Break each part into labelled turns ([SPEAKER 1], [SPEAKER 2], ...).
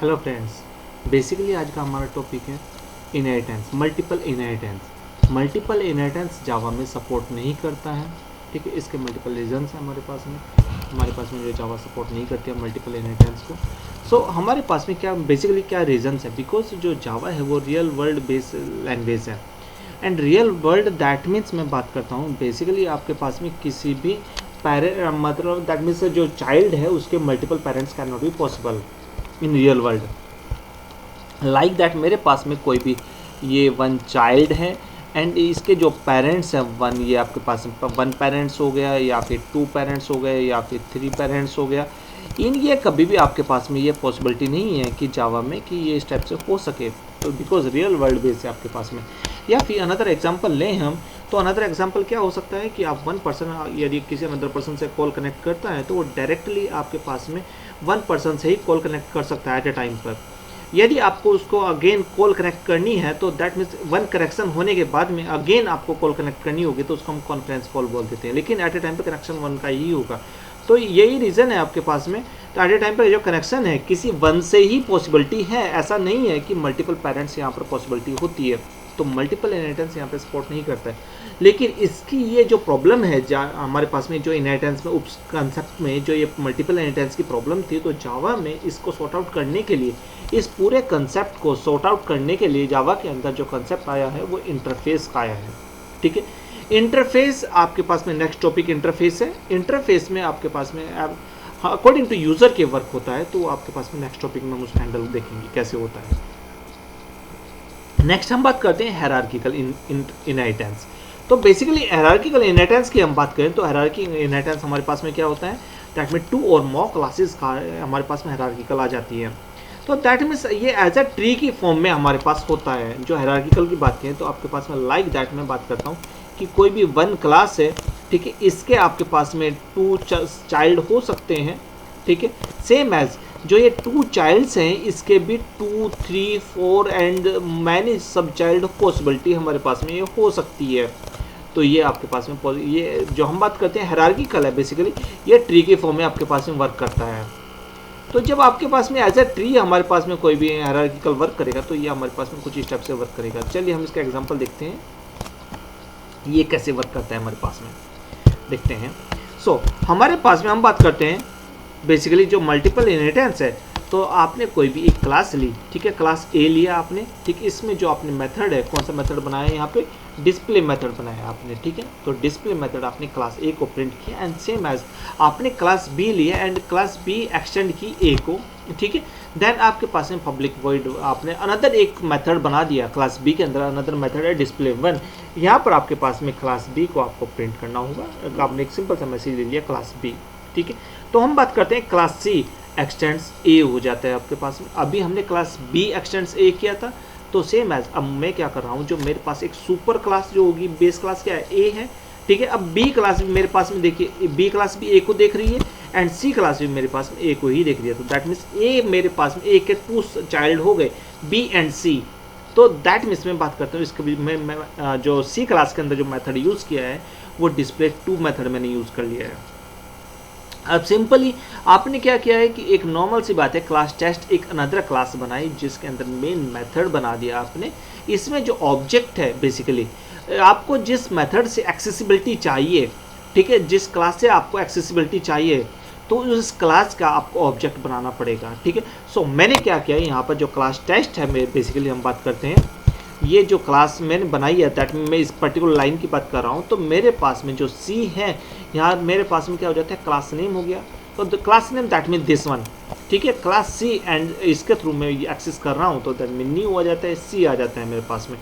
[SPEAKER 1] Hello friends, basically आज का हमारा टॉपिक है inheritance, multiple inheritance. Multiple inheritance Java में सपोर्ट नहीं करता है। ठीक है, इसके मल्टीपल रीजंस हैं हमारे पास में जो जावा सपोर्ट नहीं करती है मल्टीपल इनहेरिटेंस को। सो हमारे पास में क्या बेसिकली क्या रीजंस है, बिकॉज जो जावा है वो रियल वर्ल्ड बेस्ड लैंग्वेज है। And real world that means मैं बात करता हूँ बेसिकली आपके पास में किसी भी मतलब दैट मीन्स जो चाइल्ड है उसके multiple parents can not be possible in real world. Like that मेरे पास में कोई भी ये वन चाइल्ड है एंड इसके जो पेरेंट्स हैं वन, ये आपके पास वन पेरेंट्स हो गया या फिर टू पेरेंट्स हो गए या फिर थ्री पेरेंट्स हो गया। इन ये कभी भी आपके पास में ये पॉसिबिलिटी नहीं है कि जावा में कि ये इस टाइप से हो सके, तो बिकॉज रियल वर्ल्ड बेस है आपके पास में। या फिर अनदर एग्जांपल लें हम, तो अनदर एग्जांपल क्या हो सकता है कि आप वन पर्सन यदि किसी अनदर पर्सन से कॉल कनेक्ट करता है तो वो डायरेक्टली आपके पास में वन पर्सन से ही कॉल कनेक्ट कर सकता है एट ए टाइम पर। यदि आपको उसको अगेन कॉल कनेक्ट करनी है तो दैट मीन्स वन कनेक्शन होने के बाद में अगेन आपको कॉल कनेक्ट करनी होगी, तो उसको हम कॉन्फ्रेंस कॉल बोल देते हैं, लेकिन एट ए टाइम पर कनेक्शन वन का ही होगा। तो यही रीज़न है आपके पास में, तो एट ए टाइम पर जो कनेक्शन है किसी वन से ही पॉसिबिलिटी है, ऐसा नहीं है कि मल्टीपल पेरेंट्स यहाँ पर पॉसिबिलिटी होती है। तो मल्टीपल इनहेरिटेंस यहाँ पे सपोर्ट नहीं करता है। लेकिन इसकी ये जो प्रॉब्लम है हमारे पास में जो इनहेरिटेंस में उप कंसेप्ट में जो ये मल्टीपल इनहेरिटेंस की प्रॉब्लम थी, तो जावा में इसको सॉर्ट आउट करने के लिए, इस पूरे कंसेप्ट को सॉर्ट आउट करने के लिए जावा के अंदर जो कंसेप्ट आया है वो इंटरफेस का आया है। ठीक है, इंटरफेस आपके पास में नेक्स्ट टॉपिक इंटरफेस है। इंटरफेस में आपके पास में अकॉर्डिंग टू यूज़र के वर्क होता है, तो आपके पास में नेक्स्ट टॉपिक में हम उसको हैंडल देखेंगे कैसे होता है। नेक्स्ट हम बात करते हैं हायरार्किकल इनहेरिटेंस। तो बेसिकली हायरार्किकल इनहेरिटेंस की हम बात करें तो हायरार्किकल इनहेरिटेंस हमारे पास में क्या होता है, दैट में टू और मोर क्लासेस का हमारे पास में हायरार्किकल आ जाती है। तो दैट मीन्स ये एज अ ट्री की फॉर्म में हमारे पास होता है। जो हायरार्किकल की बात करें तो आपके पास में लाइक दैट मैं बात करता हूँ कि कोई भी वन क्लास है, ठीक है, इसके आपके पास में टू चाइल्ड हो सकते हैं। ठीक है, सेम एज जो ये टू चाइल्ड्स हैं इसके भी 2, 3, 4 एंड मैनी सब चाइल्ड पॉसिबिलिटी हमारे पास में ये हो सकती है। तो ये आपके पास में ये जो हम बात करते हैं हायरार्किकल है, बेसिकली ये ट्री के फॉर्म में आपके पास में वर्क करता है। तो जब आपके पास में एज ए ट्री हमारे पास में कोई भी हायरार्किकल वर्क करेगा तो ये हमारे पास में कुछ स्टेप से वर्क करेगा। चलिए हम इसका एग्जाम्पल देखते हैं ये कैसे वर्क करता है हमारे पास में, देखते हैं। सो हमारे पास में हम बात करते हैं बेसिकली जो मल्टीपल इनहेरिटेंस है, तो आपने कोई भी एक क्लास ली, ठीक है, क्लास ए लिया आपने, ठीक है, इसमें जो आपने मेथड है, कौन सा मेथड बनाया है यहाँ पे, डिस्प्ले मेथड बनाया आपने, ठीक है। तो डिस्प्ले मेथड आपने क्लास ए को प्रिंट किया एंड सेम एज आपने क्लास बी लिया एंड क्लास बी एक्सटेंड की ए को, ठीक है। देन आपके पास में पब्लिक वॉइड आपने अनदर एक मेथड बना दिया क्लास बी के अंदर, अनदर मेथड है डिस्प्ले वन। यहाँ पर आपके पास में क्लास बी को आपको प्रिंट करना होगा। आपने एक सिंपल सा मैसेज ले लिया क्लास बी, ठीक है। तो हम बात करते हैं क्लास सी एक्सटेंड्स ए हो जाता है आपके पास में। अभी हमने क्लास बी एक्सटेंड्स ए किया था, तो सेम एज अब मैं क्या कर रहा हूँ, जो मेरे पास एक सुपर क्लास जो होगी, बेस क्लास क्या है, ए है, ठीक है। अब बी क्लास भी मेरे पास में देखिए, बी क्लास भी ए को देख रही है एंड सी क्लास भी मेरे पास में ए को ही देख रही है। तो दैट मीन्स ए मेरे पास में ए के टू चाइल्ड हो गए, बी एंड सी। तो दैट मीन्स मैं बात करता हूँ इसके भी मैं जो सी क्लास के अंदर जो मेथड यूज़ किया है वो डिस्प्ले टू मेथड मैंने यूज़ कर लिया है। अब सिंपली आपने क्या किया है कि एक नॉर्मल सी बात है, क्लास टेस्ट एक अनदर क्लास बनाई जिसके अंदर मेन मेथड बना दिया आपने। इसमें जो ऑब्जेक्ट है बेसिकली आपको जिस मेथड से एक्सेसिबिलिटी चाहिए, ठीक है, जिस क्लास से आपको एक्सेसिबिलिटी चाहिए तो उस क्लास का आपको ऑब्जेक्ट बनाना पड़ेगा, ठीक है। सो मैंने क्या किया है, यहाँ पर जो क्लास टेस्ट है मैं बेसिकली हम बात करते हैं, ये जो क्लास मैंने बनाई है दैट मैं इस पर्टिकुलर लाइन की बात कर रहा हूँ। तो मेरे पास में जो सी है यहाँ मेरे पास में क्या हो जाता है, क्लास नेम हो गया। तो class name that mean this one, ठीक है, क्लास सी एंड इसके थ्रू मैं ये एक्सेस कर रहा हूँ तो दैट मीन न्यू आ जाता है, सी आ जाता है मेरे पास में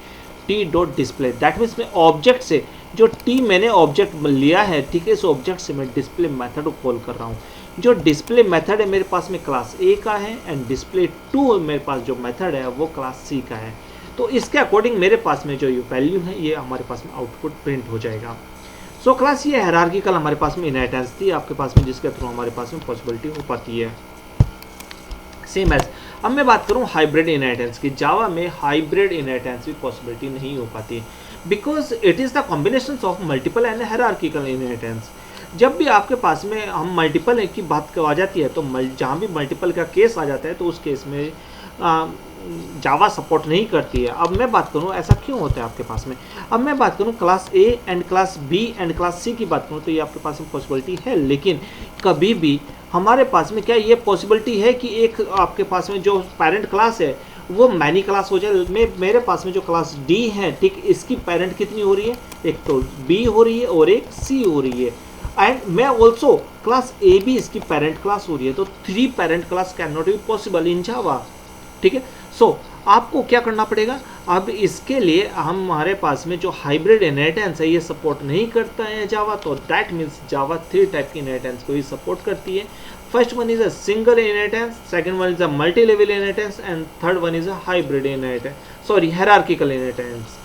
[SPEAKER 1] T dot display. That means मैं ऑब्जेक्ट से जो टी मैंने ऑब्जेक्ट लिया है, ठीक है, इस ऑब्जेक्ट से मैं डिस्प्ले मेथड को कॉल कर रहा हूँ। जो डिस्प्ले मेथड है मेरे पास में क्लास ए का है एंड डिस्प्ले टू मेरे पास जो मेथड है वो क्लास सी का है। तो इसके अकॉर्डिंग मेरे पास में जो ये वैल्यू है ये हमारे पास में आउटपुट प्रिंट हो जाएगा। सो क्लास ये हायरार्किकल हमारे पास में इनहेरिटेंस थी आपके पास में, जिसके थ्रू हमारे पास में पॉसिबिलिटी हो पाती है। सेम एज अब मैं बात करूं हाइब्रिड इनहेरिटेंस की, जावा में हाइब्रिड इनहेरिटेंस की पॉसिबिलिटी नहीं हो पाती है because it is the combination of multiple and hierarchical inheritance. जब भी आपके पास में हम मल्टीपल की बात आ जाती है तो जहाँ भी मल्टीपल का केस आ जाता है तो उस केस में जावा सपोर्ट नहीं करती है। अब मैं बात करूँ ऐसा क्यों होता है आपके पास में। अब मैं बात करूँ class A and class B and class C की बात करूँ तो ये आपके पास में पॉसिबिलिटी है, लेकिन कभी भी हमारे पास में क्या ये पॉसिबिलिटी है कि एक आपके पास में जो पेरेंट क्लास है वो मैनी क्लास हो जाए। मेरे पास में जो क्लास डी है, ठीक, इसकी पेरेंट कितनी हो रही है, एक तो बी हो रही है और एक सी हो रही है, एंड मैं ऑल्सो क्लास ए बी इसकी पेरेंट क्लास हो रही है। तो 3 parent class can not be possible in Java, ठीक है। सो आपको क्या करना पड़ेगा, अब इसके लिए हमारे पास में जो हाइब्रिड इनहेरिटेंस है ये सपोर्ट नहीं करता है जावा, तो दैट मीन्स जावा 3 टाइप की इनहेरिटेंस को ही सपोर्ट करती है। First one is a single inheritance, second one is a multi level inheritance and third one is a hybrid inheritance, sorry hierarchical inheritance.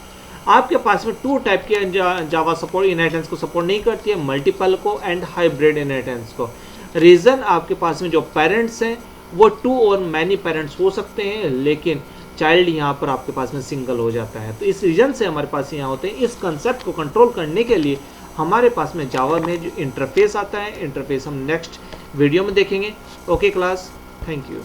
[SPEAKER 1] आपके पास में 2 टाइप के जावा सपोर्ट इनहेरिटेंस को support नहीं करती है, मल्टीपल को एंड हाइब्रिड इनहेरिटेंस को। Reason आपके पास में जो पेरेंट्स हैं वो 2 और मैनी पेरेंट्स हो सकते हैं, लेकिन चाइल्ड यहाँ पर आपके पास में सिंगल हो जाता है। तो इस रीजन से हमारे पास यहाँ होते हैं। इस कंसेप्ट को कंट्रोल करने के लिए हमारे पास में जावा में जो इंटरफेस आता है, इंटरफेस हम नेक्स्ट वीडियो में देखेंगे। Okay class, thank you.